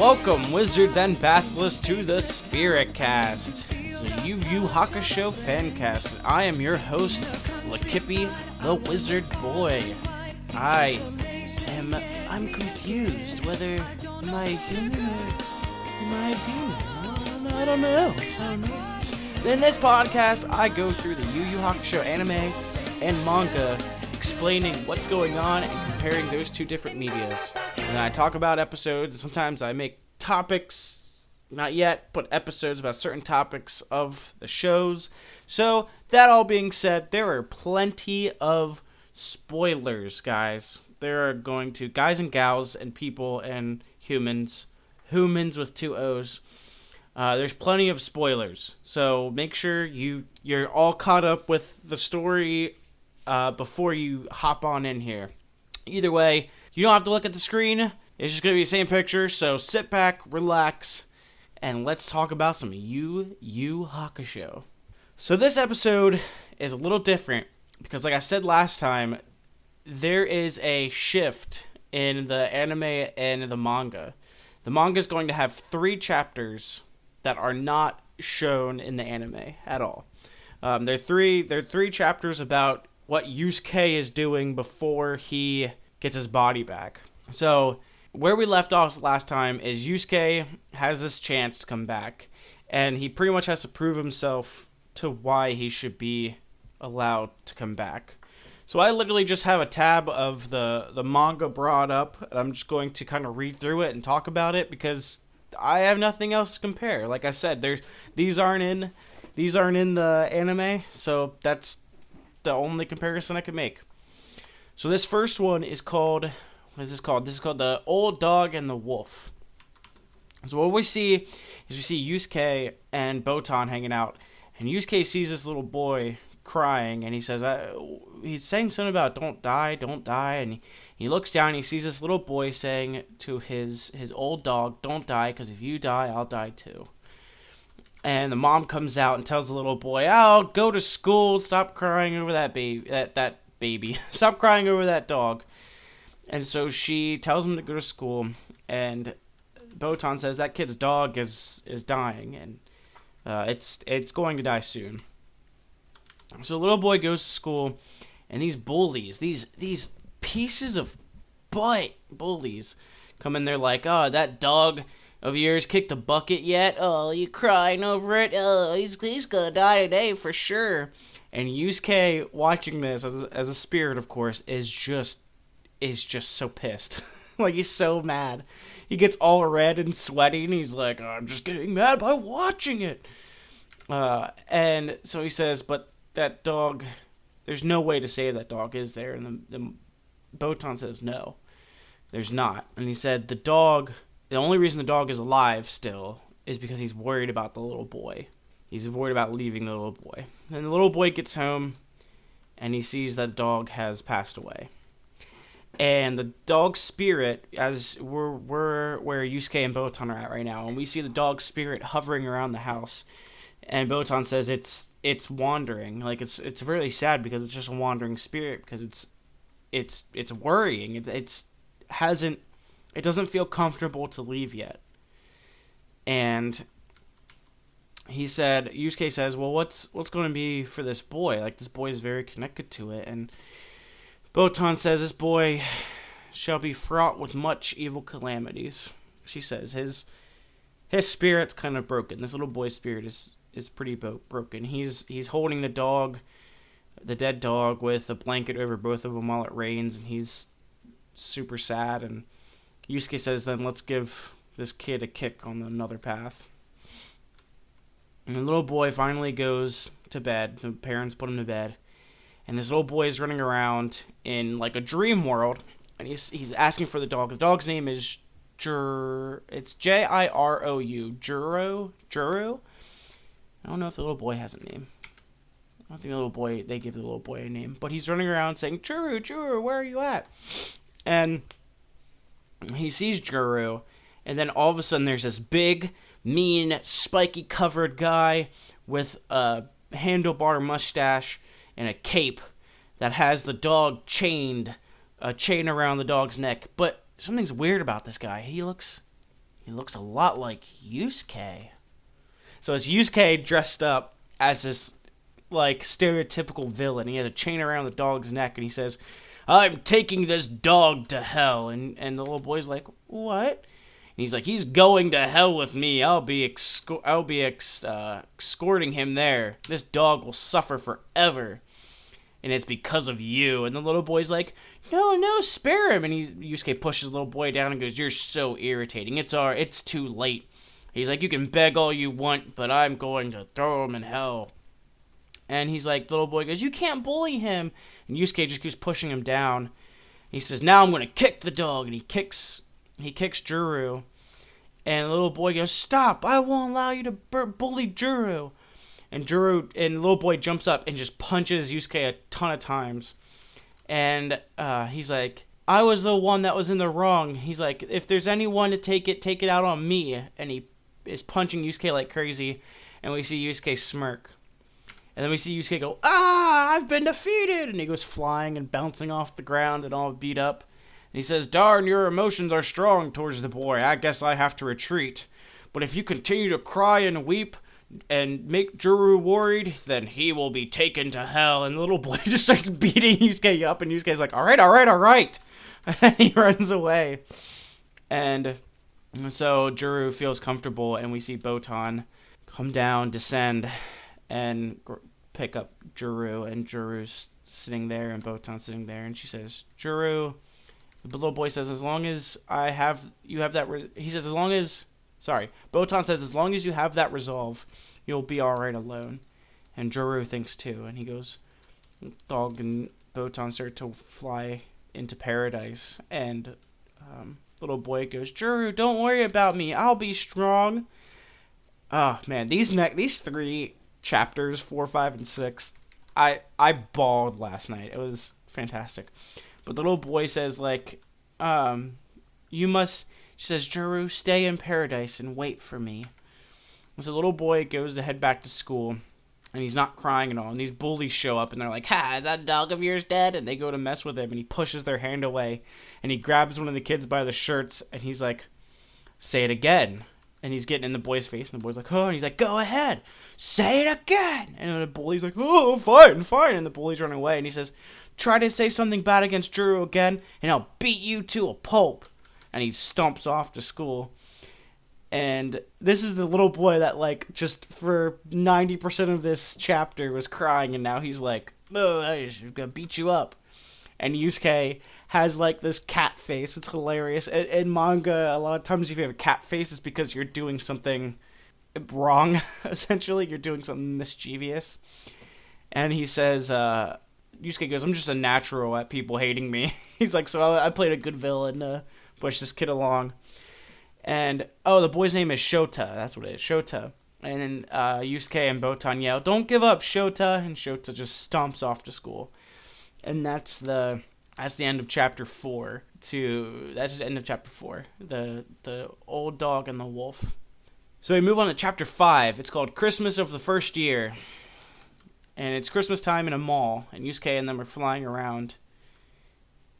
Welcome, wizards and basilisks, to the Spiritcast. It's a Yu Yu Hakusho Fancast. I am your host, Lakippy, the Wizard Boy. I'm confused whether am I human or am I a demon? I don't know. In this podcast, I go through the Yu Yu Hakusho anime and manga, explaining what's going on and comparing those two different medias. And I talk about episodes. Sometimes I make topics, not yet, but episodes about certain topics of the shows. So, that all being said, there are plenty of spoilers, guys. There are going to, guys and gals and people and humans with two O's. There's plenty of spoilers. So, make sure you're all caught up with the story before you hop on in here. Either way, you don't have to look at the screen. It's just going to be the same picture. So sit back, relax, and let's talk about some Yu Yu Hakusho. So this episode is a little different because, like I said last time, there is a shift in the anime and the manga. The manga is going to have 3 chapters that are not shown in the anime at all. They're three chapters about what Yusuke is doing before he gets his body back. So, where we left off last time is Yusuke has this chance to come back, and he pretty much has to prove himself to why he should be allowed to come back. So I literally just have a tab of the manga brought up, and I'm just going to kind of read through it and talk about it because I have nothing else to compare. Like I said, these aren't in the anime, so that's the only comparison I can make. So this first one is called, what is this called? This is called The Old Dog and the Wolf. So what we see is Yusuke and Botan hanging out, and Yusuke sees this little boy crying, and he says, he's saying something about don't die, and he looks down and he sees this little boy saying to his old dog, don't die, because if you die, I'll die too. And the mom comes out and tells the little boy, "Oh, go to school. Stop crying over that baby. That baby. Stop crying over that dog." And so she tells him to go to school. And Botan says that kid's dog is dying, and it's going to die soon. So the little boy goes to school, and these bullies, these pieces of butt bullies, come in there like, "Oh, that dog of yours kicked the bucket yet? Oh, you crying over it? Oh, he's gonna die today for sure." And Yusuke, watching this as a spirit, of course, is just so pissed. Like, he's so mad. He gets all red and sweaty, and he's like, "I'm just getting mad by watching it." And so he says, "But that dog, there's no way to save that dog, is there?" And the Botan says, "No, there's not." And he said, the only reason the dog is alive still is because he's worried about the little boy. He's worried about leaving the little boy. And the little boy gets home, and he sees that the dog has passed away. And the dog's spirit, as we're where Yusuke and Botan are at right now, and we see the dog's spirit hovering around the house. And Botan says it's wandering. Like, it's really sad because it's just a wandering spirit, because it's worrying. It doesn't feel comfortable to leave yet. And Yusuke says, "Well, what's going to be for this boy? Like, this boy is very connected to it." And Botan says, "This boy shall be fraught with much evil calamities." She says his spirit's kind of broken. This little boy's spirit is pretty broken. He's holding the dead dog, with a blanket over both of them while it rains, and he's super sad. And Yusuke says, "Then let's give this kid a kick on another path." And the little boy finally goes to bed. The parents put him to bed. And this little boy is running around in like a dream world. And he's asking for the dog. The dog's name is it's Jirou. Juro? I don't know if the little boy has a name. I don't think they give the little boy a name. But he's running around saying, "Juro, where are you at?" And he sees Juro, and then all of a sudden there's this big, mean, spiky covered guy with a handlebar mustache and a cape that has the dog chained, a chain around the dog's neck. But something's weird about this guy. He looks he looks a lot like Yusuke. So it's Yusuke dressed up as this, like, stereotypical villain. He has a chain around the dog's neck, and he says, I'm taking this dog to hell. And the little boy's like, what? And he's like, he's going to hell with me. I'll be escorting him there. This dog will suffer forever. And it's because of you. And the little boy's like, no, spare him. And Yusuke pushes the little boy down and goes, you're so irritating. It's too late. He's like, you can beg all you want, but I'm going to throw him in hell. And he's like, the little boy goes, you can't bully him. And Yusuke just keeps pushing him down. He says, now I'm going to kick the dog. And he kicks Juru. And the little boy goes, stop, I won't allow you to bully Juru. And the little boy jumps up and just punches Yusuke a ton of times. And he's like, I was the one that was in the wrong. He's like, if there's anyone to take it out on me. And he is punching Yusuke like crazy. And we see Yusuke smirk. And then we see Yusuke go, I've been defeated! And he goes flying and bouncing off the ground and all beat up. And he says, darn, your emotions are strong towards the boy. I guess I have to retreat. But if you continue to cry and weep and make Juru worried, then he will be taken to hell. And the little boy just starts beating Yusuke up. And Yusuke's like, all right. And he runs away. And so Juru feels comfortable. And we see Botan come down, descend, and pick up Juru, and Juru's sitting there, and Botan's sitting there, and she says, Juru, the little boy says, Botan says, as long as you have that resolve, you'll be alright alone. And Juru thinks too, and he goes, dog and Botan start to fly into paradise, and little boy goes, Juru, don't worry about me, I'll be strong. Oh man, these 3 chapters, 4, 5, and 6, I bawled last night. It was fantastic. But the little boy says, like, she says, Juru, stay in paradise and wait for me. And so the little boy goes to head back to school, and he's not crying at all. And these bullies show up, and they're like, is that dog of yours dead? And they go to mess with him, and he pushes their hand away, and he grabs one of the kids by the shirts, and he's like, say it again. And he's getting in the boy's face, and the boy's like, and he's like, go ahead, say it again. And the bully's like, fine. And the bully's running away, and he says, try to say something bad against Juru again, and I'll beat you to a pulp. And he stomps off to school. And this is the little boy that, like, just for 90% of this chapter was crying, and now he's like, I'm gonna beat you up. And Yusuke has, like, this cat face. It's hilarious. In manga, a lot of times if you have a cat face, it's because you're doing something wrong, essentially. You're doing something mischievous. And he says, Yusuke goes, I'm just a natural at people hating me. He's like, so I played a good villain to push this kid along. And, the boy's name is Shota. That's what it is, Shota. And then Yusuke and Botan yell, don't give up, Shota. And Shota just stomps off to school. And that's the end of chapter 4. That's the end of chapter 4. The old dog and the wolf. So we move on to chapter 5. It's called Christmas of the First Year. And it's Christmas time in a mall. And Yusuke and them are flying around.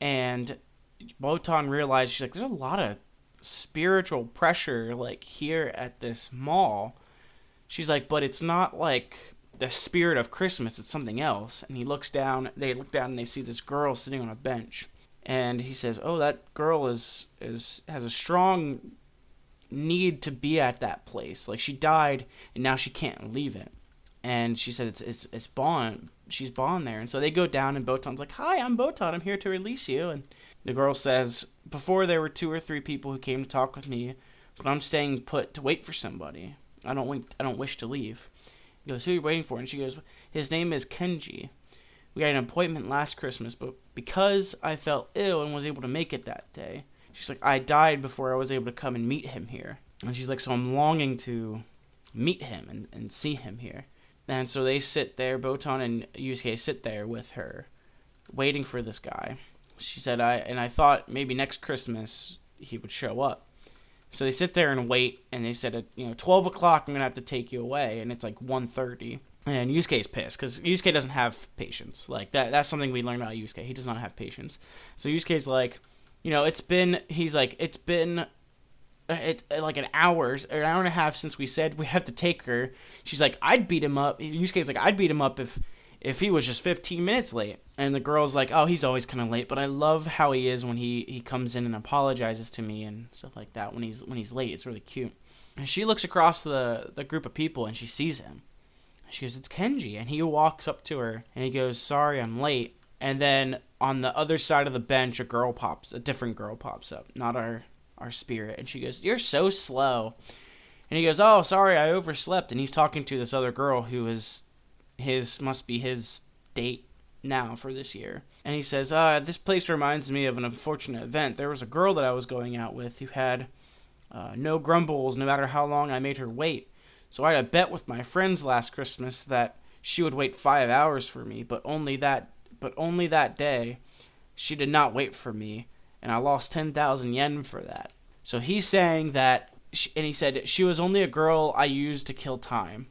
And Botan realizes, she's like, there's a lot of spiritual pressure, like, here at this mall. She's like, but it's not like the spirit of Christmas, it's something else. And they look down and they see this girl sitting on a bench. And he says, that girl has a strong need to be at that place. Like, she died and now she can't leave it. And she said it's Bon. She's Bon there. And so they go down, and Botan's like, hi, I'm Botan. I'm here to release you. And the girl says, before there were 2 or 3 people who came to talk with me, but I'm staying put to wait for somebody. I don't wish to leave. He goes, who are you waiting for? And she goes, his name is Kenji. We had an appointment last Christmas, but because I felt ill and was able to make it that day, she's like, I died before I was able to come and meet him here. And she's like, so I'm longing to meet him and see him here. And so they sit there, Botan and Yusuke sit there with her, waiting for this guy. She said, I thought maybe next Christmas he would show up. So they sit there and wait, and they said, 12 o'clock, I'm going to have to take you away, and it's like 1:30. And Yusuke's pissed, because Yusuke doesn't have patience. Like, that's something we learned about Yusuke. He does not have patience. So Yusuke's like, it's been like an hour and a half since we said we have to take her. She's like, I'd beat him up. Yusuke's like, I'd beat him up if he was just 15 minutes late. And the girl's like, oh, he's always kind of late, but I love how he is when he comes in and apologizes to me and stuff like that when he's late. It's really cute. And she looks across the group of people and she sees him. She goes, it's Kenji. And he walks up to her and he goes, sorry, I'm late. And then on the other side of the bench, a different girl pops up, not our spirit. And she goes, you're so slow. And he goes, oh, sorry, I overslept. And he's talking to this other girl who must be his date now for this year. And he says, this place reminds me of an unfortunate event. There was a girl that I was going out with who had no grumbles no matter how long I made her wait. So I had a bet with my friends last Christmas that she would wait 5 hours for me, but only that day she did not wait for me, and I lost 10,000 yen for that. So he's saying that, and he said, she was only a girl I used to kill time.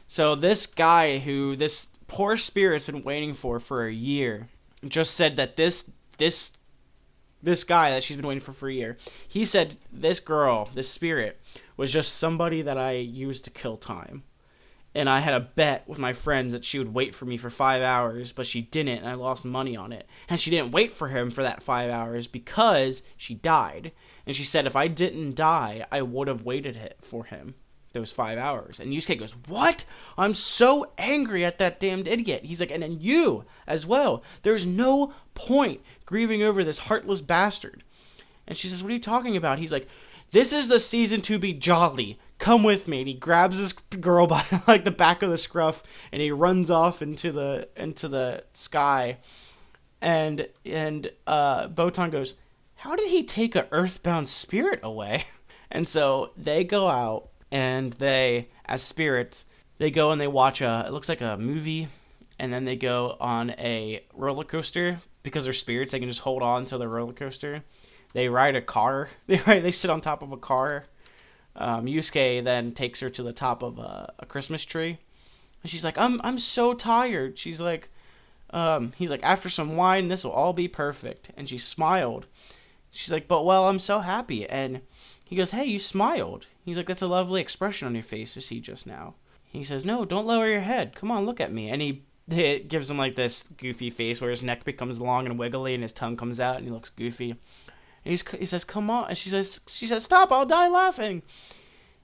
So this guy who this poor spirit's been waiting for a year just said that this guy that she's been waiting for a year, he said this girl, this spirit, was just somebody that I used to kill time. And I had a bet with my friends that she would wait for me for 5 hours, but she didn't, and I lost money on it. And she didn't wait for him for that 5 hours because she died. And she said if I didn't die, I would have waited for him those 5 hours. And Yusuke goes, what? I'm so angry at that damned idiot. He's like, and then you as well. There's no point grieving over this heartless bastard. And she says, what are you talking about? He's like, this is the season to be jolly. Come with me. And he grabs this girl by like the back of the scruff and he runs off into the sky. And Botan goes, how did he take a earthbound spirit away? And so they go out and they, as spirits, they go and they watch it looks like a movie, and then they go on a roller coaster. Because they're spirits, they can just hold on to the roller coaster. They ride a car. They sit on top of a car. Yusuke then takes her to the top of a Christmas tree. And she's like, I'm so tired. She's like, he's like, after some wine, this will all be perfect. And she smiled. She's like, but I'm so happy. And he goes, hey, you smiled. He's like, that's a lovely expression on your face to see just now. He says, no, don't lower your head. Come on, look at me. And he gives him like this goofy face where his neck becomes long and wiggly and his tongue comes out and he looks goofy. And he says, come on. And she says, stop, I'll die laughing.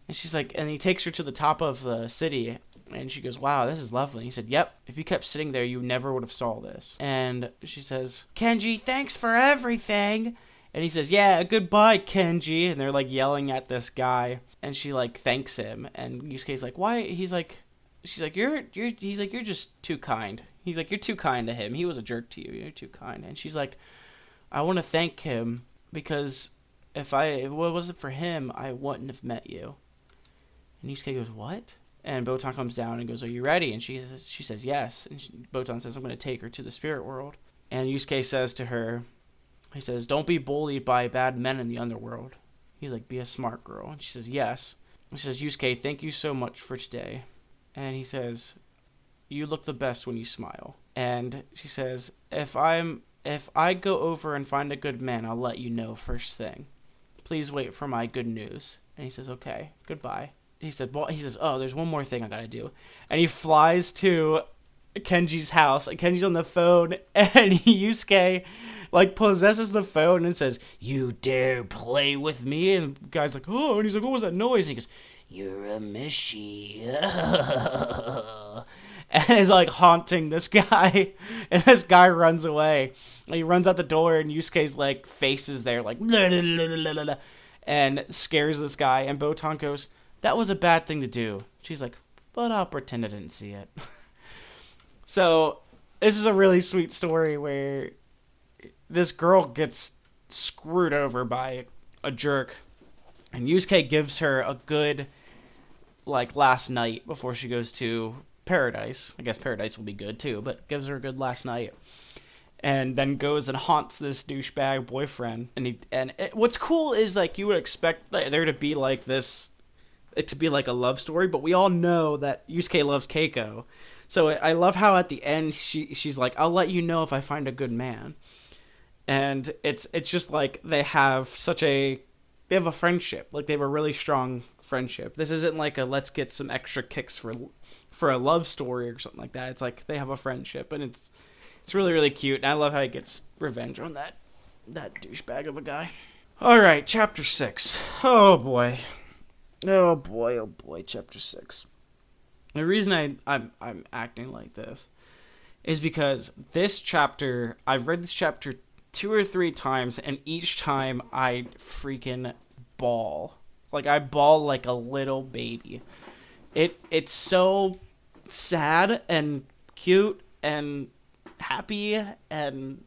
And she's like, and he takes her to the top of the city. And she goes, wow, this is lovely. He said, yep, if you kept sitting there, you never would have saw this. And she says, Kenji, thanks for everything. And he says, yeah, goodbye, Kenji. And they're like yelling at this guy. And she like thanks him. And Yusuke's like, why? She's like, he's like, you're just too kind. He's like, you're too kind to him. He was a jerk to you. You're too kind. And she's like, I want to thank him because if it wasn't for him, I wouldn't have met you. And Yusuke goes, what? And Botan comes down and goes, are you ready? And she says, yes. And Botan says, I'm going to take her to the spirit world. And Yusuke says to her, he says, don't be bullied by bad men in the underworld. He's like, be a smart girl. And she says, yes. He says, Yusuke, thank you so much for today. And he says, you look the best when you smile. And she says, if I go over and find a good man, I'll let you know first thing. Please wait for my good news. And he says, okay, goodbye. He said, oh, there's one more thing I gotta do. And he flies to Kenji's house. Kenji's on the phone, and Yusuke like possesses the phone and says, you dare play with me? And the guy's like, oh, and he's like, what was that noise? And he goes, you're a Mishi. And is like haunting this guy. And this guy runs away. And he runs out the door, and Yusuke's like face is there, like, and scares this guy. And Botan goes, that was a bad thing to do. She's like, but I'll pretend I didn't see it. So this is a really sweet story where this girl gets screwed over by a jerk, and Yusuke gives her a good, like, last night before she goes to paradise. I guess paradise will be good too, but gives her a good last night, and then goes and haunts this douchebag boyfriend. What's cool is, like, you would expect there to be like this, it to be like a love story, but we all know that Yusuke loves Keiko. So I love how at the end she's like, I'll let you know if I find a good man. And it's just like they have such a they have a friendship. Like, they have a really strong friendship. This isn't like a let's get some extra kicks for a love story or something like that. It's like they have a friendship, and it's really, really cute. And I love how he gets revenge on that douchebag of a guy. All right, chapter 6. Oh boy, chapter 6. The reason I'm acting like this is because this chapter, I've read this chapter 2 or 3 times, and each time I freaking bawl. Like, I bawl like a little baby. It's so sad and cute and happy, and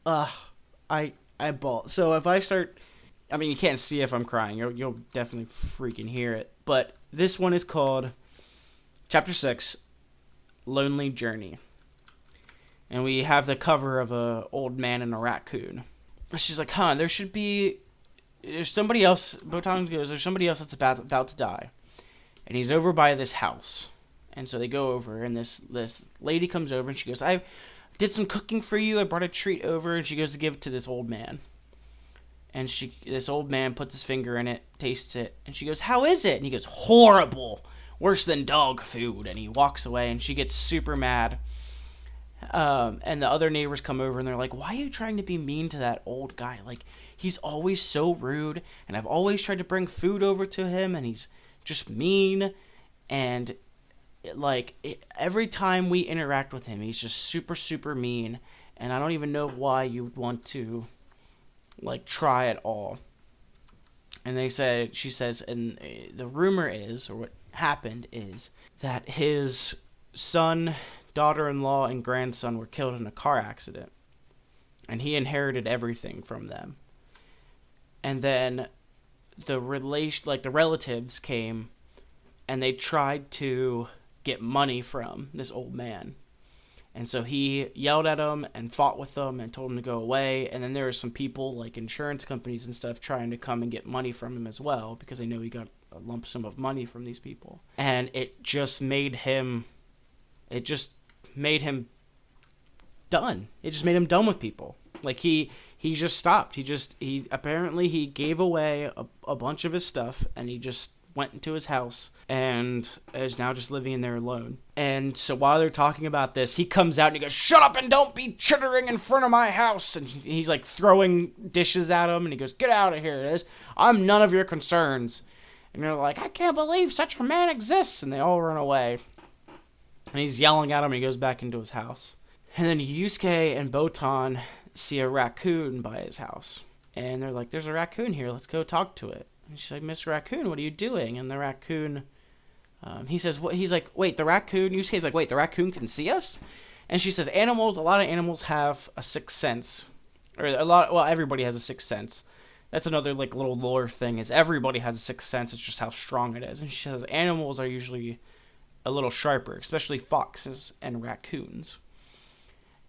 I bawl. So if I start, I mean, you can't see if I'm crying. You'll definitely freaking hear it. But this one is called Chapter 6, Lonely Journey. And we have the cover of a old man and a raccoon. She's like, there's somebody else, Botan goes, there's somebody else that's about to die. And he's over by this house. And so they go over, and this lady comes over, and she goes, I did some cooking for you, I brought a treat over, and she goes to give it to this old man. And this old man puts his finger in it, tastes it, and she goes, how is it? And he goes, horrible, worse than dog food. And he walks away, and she gets super mad. And the other neighbors come over, and they're like, why are you trying to be mean to that old guy? Like, he's always so rude, and I've always tried to bring food over to him, and he's just mean, and every time we interact with him, he's just super, super mean, and I don't even know why you would want to, try at all. And she says, and the rumor is, or what happened is, that his son, daughter-in-law, and grandson were killed in a car accident, and he inherited everything from them. And then the relatives came, and they tried to get money from this old man. And so he yelled at them and fought with them and told them to go away. And then there were some people, like insurance companies and stuff, trying to come and get money from him as well, because they know he got a lump sum of money from these people. And it just made him done. It just made him done with people. Like, he just stopped. He apparently gave away a bunch of his stuff, and he just went into his house and is now just living in there alone. And so while they're talking about this, he comes out and he goes, shut up and don't be chittering in front of my house. And he's like throwing dishes at him, and he goes, get out of here. I'm none of your concerns. And they're like, I can't believe such a man exists. And they all run away. And he's yelling at him, and he goes back into his house. And then Yusuke and Botan see a raccoon by his house. And they're like, there's a raccoon here. Let's go talk to it. And she's like, Mr. Raccoon, what are you doing? And the raccoon, he says, what? He's like, wait, the raccoon, Yusuke's like, wait, the raccoon can see us? And she says, a lot of animals have a sixth sense. Everybody has a sixth sense. That's another, little lore thing, is everybody has a sixth sense. It's just how strong it is. And she says, animals are usually a little sharper, especially foxes and raccoons.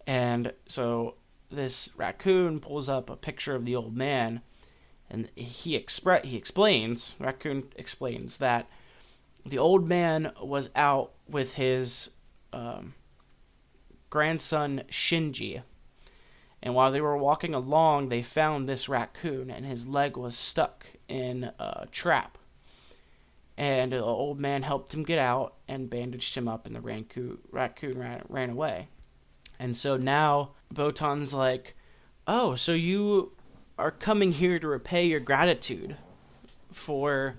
And so this raccoon pulls up a picture of the old man, and Raccoon explains that the old man was out with his grandson Shinji, and while they were walking along, they found this raccoon, and his leg was stuck in a trap. And the old man helped him get out and bandaged him up, and the raccoon ran away. And so now Botan's like, oh, so you are coming here to repay your gratitude for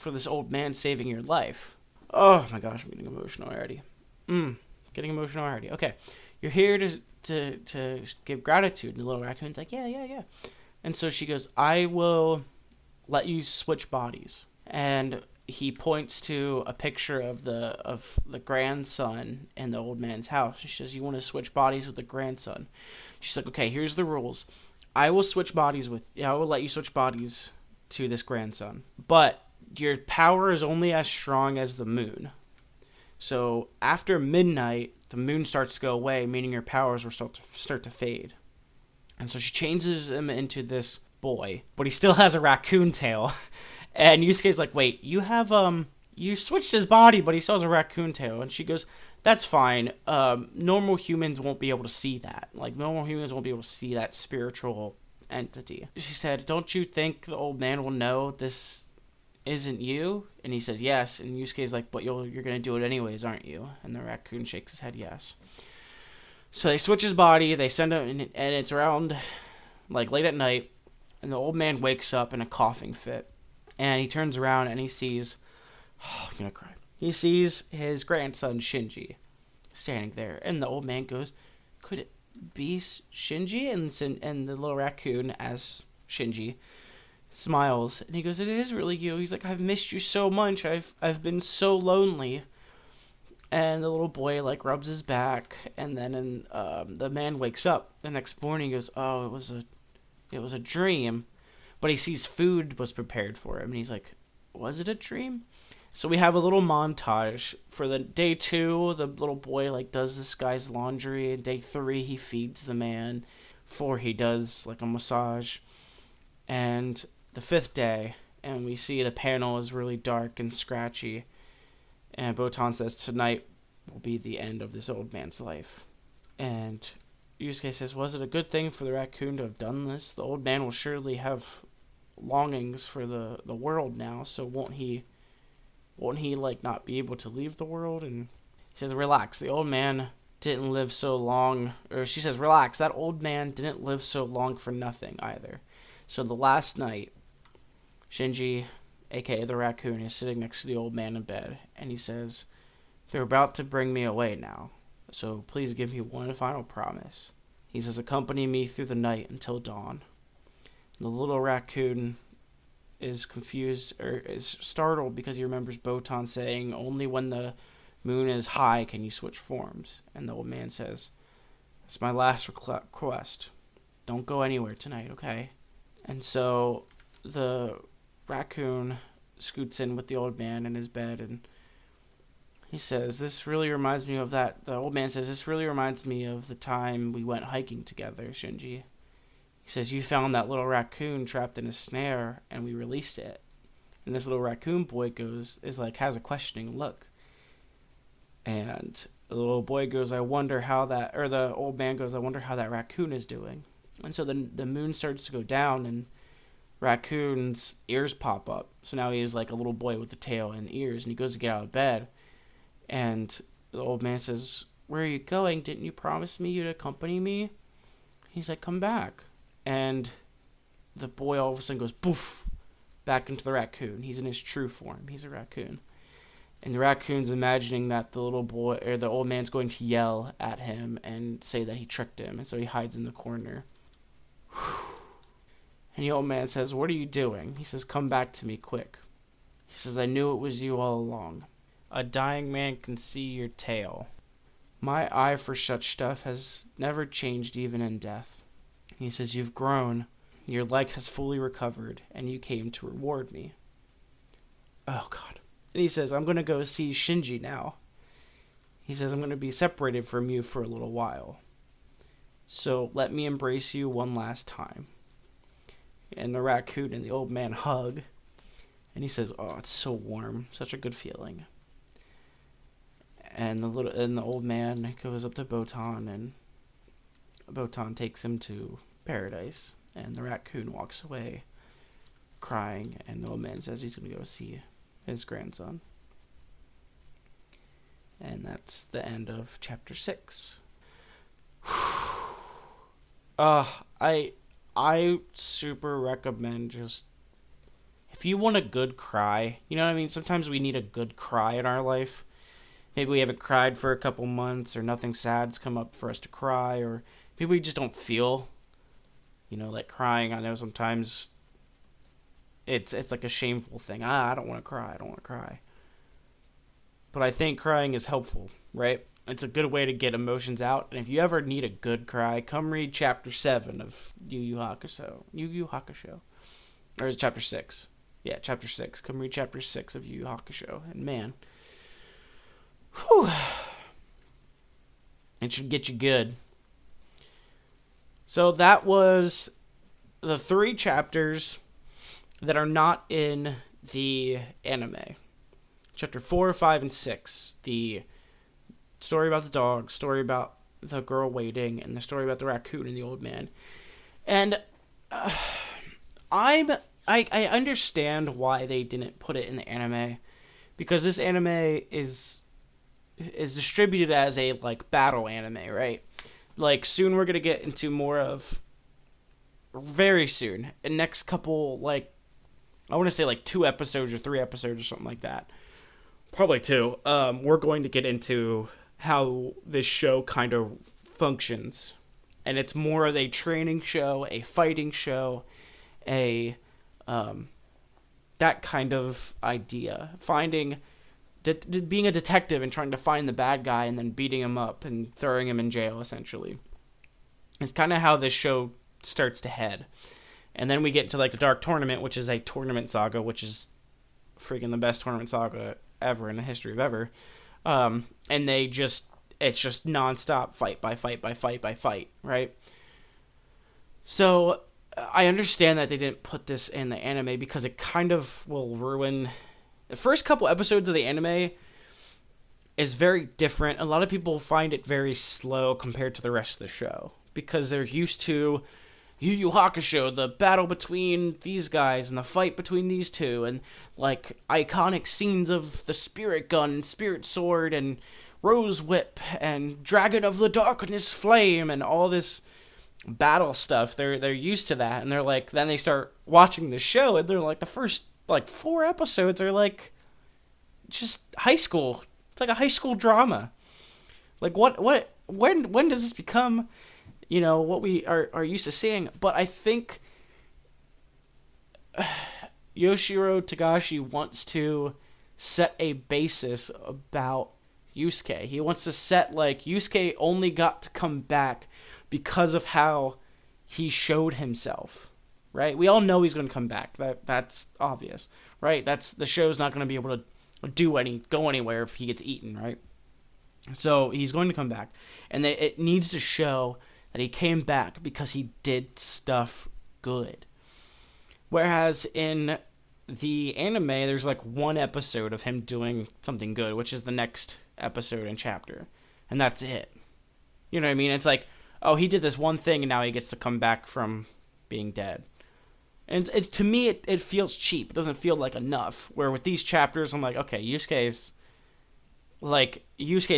this old man saving your life. Oh my gosh, I'm getting emotional already. Okay, you're here to give gratitude. And the little raccoon's like, yeah. And so she goes, I will let you switch bodies. And he points to a picture of the grandson in the old man's house. She says, you want to switch bodies with the grandson? She's like, okay, here's the rules. I will let you switch bodies to this grandson. But your power is only as strong as the moon. So after midnight, the moon starts to go away, meaning your powers will start to fade. And so she changes him into this boy, but he still has a raccoon tail. And Yusuke's like, wait, you switched his body, but he still has a raccoon tail. And she goes, that's fine. Normal humans won't be able to see that. Normal humans won't be able to see that spiritual entity. She said, don't you think the old man will know this isn't you? And he says, yes. And Yusuke's like, but you're going to do it anyways, aren't you? And the raccoon shakes his head, yes. So they switch his body, they send him, and it's around, like, late at night, and the old man wakes up in a coughing fit. And he turns around and he sees, I'm going to cry. He sees his grandson, Shinji, standing there. And the old man goes, could it be Shinji? And the little raccoon, as Shinji, smiles. And he goes, it is really you. He's like, I've missed you so much. I've been so lonely. And the little boy, like, rubs his back. And then the man wakes up the next morning. He goes, oh, it was a dream. But he sees food was prepared for him. And he's like, was it a dream? So we have a little montage. For the day 2, the little boy, like, does this guy's laundry. And day 3, he feeds the man. 4, he does, like, a massage. And the 5th day, and we see the panel is really dark and scratchy. And Botan says, tonight will be the end of this old man's life. And Yusuke says, was it a good thing for the raccoon to have done this? The old man will surely have longings for the world now, so won't he like not be able to leave the world? And he says, relax, the old man didn't live so long, or she says, relax, that old man didn't live so long for nothing either. So the last night, Shinji, aka the raccoon, is sitting next to the old man in bed, and he says, they're about to bring me away now, so please give me one final promise. He says, accompany me through the night until dawn. The little raccoon is confused, or is startled, because he remembers Botan saying, only when the moon is high can you switch forms. And the old man says, that's my last request. Don't go anywhere tonight, okay? And so the raccoon scoots in with the old man in his bed, and he says, this really reminds me of that. The old man says, this really reminds me of the time we went hiking together, Shinji. He says, you found that little raccoon trapped in a snare, and we released it. And this little raccoon boy has a questioning look. And the little boy goes, the old man goes, I wonder how that raccoon is doing. And so the moon starts to go down, and Raccoon's ears pop up. So now he is like a little boy with a tail and ears, and he goes to get out of bed. And the old man says, where are you going? Didn't you promise me you'd accompany me? He's like, come back. And the boy all of a sudden goes poof back into the raccoon. He's in his true form. He's a raccoon. And the raccoon's imagining that the little boy, or the old man's going to yell at him and say that he tricked him. And so he hides in the corner. And the old man says, what are you doing? He says, come back to me quick. He says, I knew it was you all along. A dying man can see your tail. My eye for such stuff has never changed even in death. He says, you've grown. Your leg has fully recovered, and you came to reward me. Oh, God. And he says, I'm going to go see Shinji now. He says, I'm going to be separated from you for a little while. So let me embrace you one last time. And the raccoon and the old man hug. And he says, oh, it's so warm. Such a good feeling. And the old man goes up to Botan, and Botan takes him to paradise. And the raccoon walks away crying, and the old man says he's going to go see his grandson. And that's the end of chapter 6. I super recommend just, if you want a good cry, you know what I mean? Sometimes we need a good cry in our life. Maybe we haven't cried for a couple months, or nothing sad's come up for us to cry, or maybe we just don't feel, like crying. I know sometimes it's like a shameful thing. I don't want to cry. But I think crying is helpful, right? It's a good way to get emotions out. And if you ever need a good cry, come read chapter 7 of Yu Yu Hakusho. Or is it chapter 6? Yeah, chapter 6. Come read chapter 6 of Yu Yu Hakusho. And man, whew, it should get you good. So that was the 3 chapters that are not in the anime. Chapter 4, 5, and 6. The story about the dog, story about the girl waiting, and the story about the raccoon and the old man. And I understand why they didn't put it in the anime, because this anime is distributed as a like battle anime, right? Like soon we're gonna get into more of, very soon, the next couple, like I want to say like 2 episodes or 3 episodes or something like that. Probably 2. We're going to get into how this show kind of functions, and it's more of a training show, a fighting show, a that kind of idea. Being a detective and trying to find the bad guy and then beating him up and throwing him in jail, essentially. It's kind of how this show starts to head. And then we get into like the Dark Tournament, which is a tournament saga, which is freaking the best tournament saga ever in the history of ever. And it's just nonstop fight by fight by fight by fight, right? So I understand that they didn't put this in the anime because it kind of will ruin. The first couple episodes of the anime is very different. A lot of people find it very slow compared to the rest of the show because they're used to Yu Yu Hakusho, the battle between these guys and the fight between these two, and like iconic scenes of the Spirit Gun and Spirit Sword and Rose Whip and Dragon of the Darkness Flame and all this battle stuff. They're used to that, and they're like, then they start watching the show and they're like, the first like 4 episodes are like just high school. It's like a high school drama. Like when does this become, what we are used to seeing? But I think Yoshiro Tagashi wants to set a basis about Yusuke. He wants to set like Yusuke only got to come back because of how he showed himself, right? We all know he's going to come back. That's obvious, right? The show's not going to be able to go anywhere if he gets eaten, right? So he's going to come back, and it needs to show that he came back because he did stuff good. Whereas in the anime, there's like 1 episode of him doing something good, which is the next episode and chapter, and that's it. You know what I mean? It's like, oh, he did this one thing, and now he gets to come back from being dead. And to me, it feels cheap. It doesn't feel like enough. Where with these chapters, I'm like, okay, Yusuke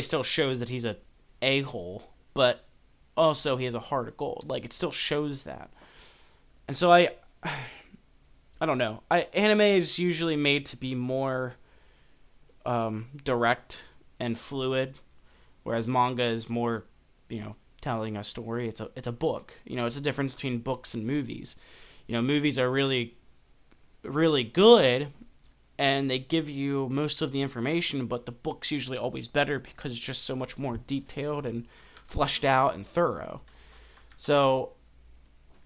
still shows that he's a a-hole, but also he has a heart of gold. Like, it still shows that. And so I don't know. Anime is usually made to be more direct and fluid, whereas manga is more, telling a story. It's a book. It's a difference between books and movies. Movies are really, really good, and they give you most of the information, but the book's usually always better because it's just so much more detailed and fleshed out and thorough. So,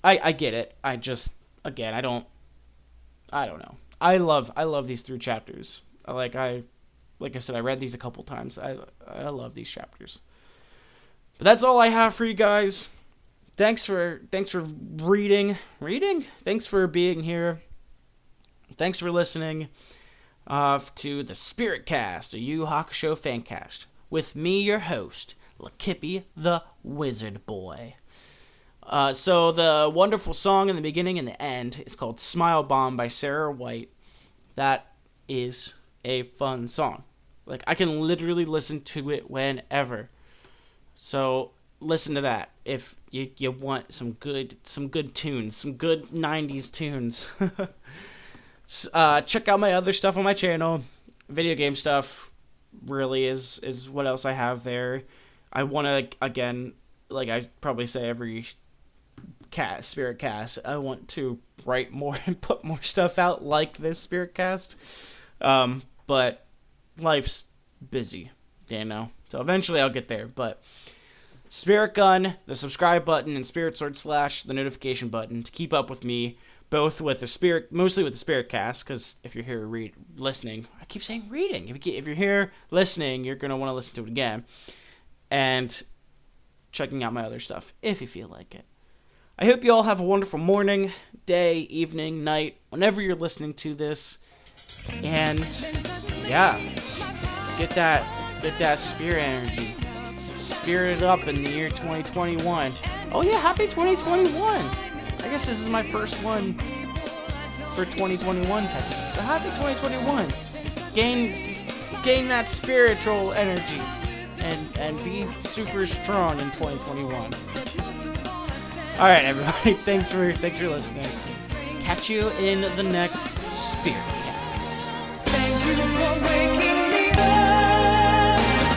I get it. I just, again, I don't know. I love these 3 chapters. Like I said, I read these a couple times. I love these chapters. But that's all I have for you guys. Thanks for reading. Thanks for being here. Thanks for listening to the Spiritcast, a Yu Yu Hakusho Fancast, with me, your host, Lakippy the Wizard Boy. So the wonderful song in the beginning and the end is called Smile Bomb by Sarah White. That is a fun song. Like, I can literally listen to it whenever. So listen to that if you want some good tunes, some good 90s tunes. Check out my other stuff on my channel. Video game stuff really is what else I have there. I want to, again, like I probably say every Spiritcast, I want to write more and put more stuff out like this Spiritcast. But life's busy, so eventually I'll get there. But Spirit Gun, the subscribe button, and Spirit Sword / the notification button to keep up with me, both with mostly with the Spiritcast, because if you're here listening, I keep saying reading. If you're here listening, you're going to want to listen to it again. And checking out my other stuff, if you feel like it. I hope you all have a wonderful morning, day, evening, night, whenever you're listening to this. And, yeah, get that spirit energy. Spirit up in the year 2021. Oh yeah, happy 2021. I guess this is my first one for 2021 technically. So happy 2021. Gain that spiritual energy and be super strong in 2021. Alright everybody, thanks for listening. Catch you in the next Spiritcast.